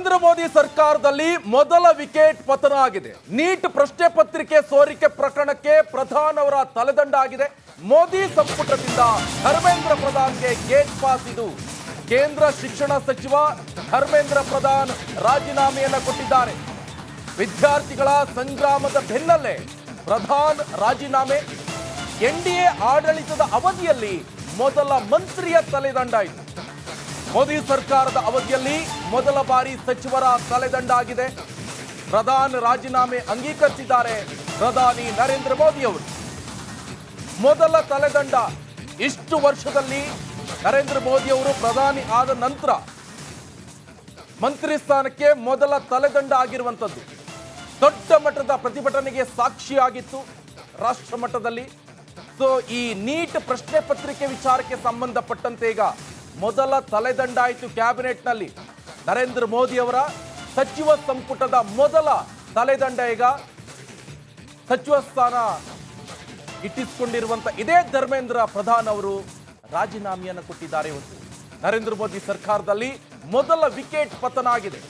ನರೇಂದ್ರ ಮೋದಿ ಸರ್ಕಾರದಲ್ಲಿ ಮೊದಲ ವಿಕೆಟ್ ಪತನ ಆಗಿದೆ. ನೀಟ್ ಪ್ರಶ್ನೆ ಪತ್ರಿಕೆ ಸೋರಿಕೆ ಪ್ರಕರಣಕ್ಕೆ ಪ್ರಧಾನ್ ಅವರ ತಲೆದಂಡ ಆಗಿದೆ. ಮೋದಿ ಸಂಪುಟದಿಂದ ಧರ್ಮೇಂದ್ರ ಪ್ರಧಾನ್ಗೆ ಗೇಟ್ ಪಾಸ್. ಇದು ಕೇಂದ್ರ ಶಿಕ್ಷಣ ಸಚಿವ ಧರ್ಮೇಂದ್ರ ಪ್ರಧಾನ್ ರಾಜೀನಾಮೆಯನ್ನು ಕೊಟ್ಟಿದ್ದಾರೆ. ವಿದ್ಯಾರ್ಥಿಗಳ ಸಂಗ್ರಾಮದ ಬೆನ್ನಲ್ಲೇ ಪ್ರಧಾನ್ ರಾಜೀನಾಮೆ. ಎನ್ಡಿಎ ಆಡಳಿತದ ಅವಧಿಯಲ್ಲಿ ಮೊದಲ ಮಂತ್ರಿಯ ತಲೆದಂಡ ಇದು. ಮೋದಿ ಸರ್ಕಾರದ ಅವಧಿಯಲ್ಲಿ ಮೊದಲ ಬಾರಿ ಸಚಿವರ ತಲೆದಂಡ ಆಗಿದೆ. ಪ್ರಧಾನ್ ರಾಜೀನಾಮೆ ಅಂಗೀಕರಿಸಿದ್ದಾರೆ ಪ್ರಧಾನಿ ನರೇಂದ್ರ ಮೋದಿ ಅವರು. ಮೊದಲ ತಲೆದಂಡ. ಇಷ್ಟು ವರ್ಷದಲ್ಲಿ ನರೇಂದ್ರ ಮೋದಿ ಅವರು ಪ್ರಧಾನಿ ಆದ ನಂತರ ಮಂತ್ರಿ ಸ್ಥಾನಕ್ಕೆ ಮೊದಲ ತಲೆದಂಡ ಆಗಿರುವಂಥದ್ದು. ದೊಡ್ಡ ಮಟ್ಟದ ಪ್ರತಿಭಟನೆಗೆ ಸಾಕ್ಷಿಯಾಗಿತ್ತು ರಾಷ್ಟ್ರ ಮಟ್ಟದಲ್ಲಿ. ಸೊ ಈ ನೀಟ್ ಪ್ರಶ್ನೆ ಪತ್ರಿಕೆ ವಿಚಾರಕ್ಕೆ ಸಂಬಂಧಪಟ್ಟಂತೆ ಈಗ ಮೊದಲ ತಲೆದಂಡ ಆಯಿತು ಕ್ಯಾಬಿನೆಟ್ನಲ್ಲಿ. ನರೇಂದ್ರ ಮೋದಿ ಅವರ ಸಚಿವ ಸಂಪುಟದ ಮೊದಲ ತಲೆದಂಡ. ಈಗ ಸಚಿವ ಸ್ಥಾನ ಇಟ್ಟಿಸಿಕೊಂಡಿರುವಂತ ಇದೇ ಧರ್ಮೇಂದ್ರ ಪ್ರಧಾನ್ ಅವರು ರಾಜೀನಾಮೆಯನ್ನು ಕೊಟ್ಟಿದ್ದಾರೆ. ಇವತ್ತು ನರೇಂದ್ರ ಮೋದಿ ಸರ್ಕಾರದಲ್ಲಿ ಮೊದಲ ವಿಕೆಟ್ ಪತನ ಆಗಿದೆ.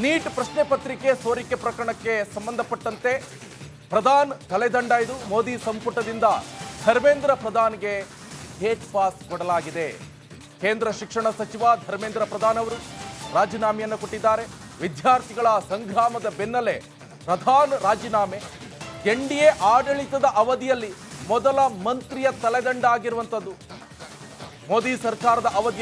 ನೀಟ್ ಪ್ರಶ್ನೆ ಪತ್ರಿಕೆ ಸೋರಿಕೆ ಪ್ರಕರಣಕ್ಕೆ ಸಂಬಂಧಪಟ್ಟಂತೆ ಪ್ರಧಾನ್ ತಲೆದಂಡ. ಇದು ಮೋದಿ ಸಂಪುಟದಿಂದ ಧರ್ಮೇಂದ್ರ ಪ್ರಧಾನ್ಗೆ ಗೇಟ್ ಪಾಸ್ ಕೊಡಲಾಗಿದೆ. ಕೇಂದ್ರ ಶಿಕ್ಷಣ ಸಚಿವ ಧರ್ಮೇಂದ್ರ ಪ್ರಧಾನ್ ಅವರು ರಾಜೀನಾಮೆಯನ್ನು ಕೊಟ್ಟಿದ್ದಾರೆ. ವಿದ್ಯಾರ್ಥಿಗಳ ಸಂಗ್ರಾಮದ ಬೆನ್ನಲ್ಲೇ ಪ್ರಧಾನ್ ರಾಜೀನಾಮೆ. ಎನ್ಡಿಎ ಆಡಳಿತದ ಅವಧಿಯಲ್ಲಿ ಮೊದಲ ಮಂತ್ರಿಯ ತಲೆದಂಡ ಆಗಿರುವಂಥದ್ದು. ಮೋದಿ ಸರ್ಕಾರದ ಅವಧಿಯಲ್ಲಿ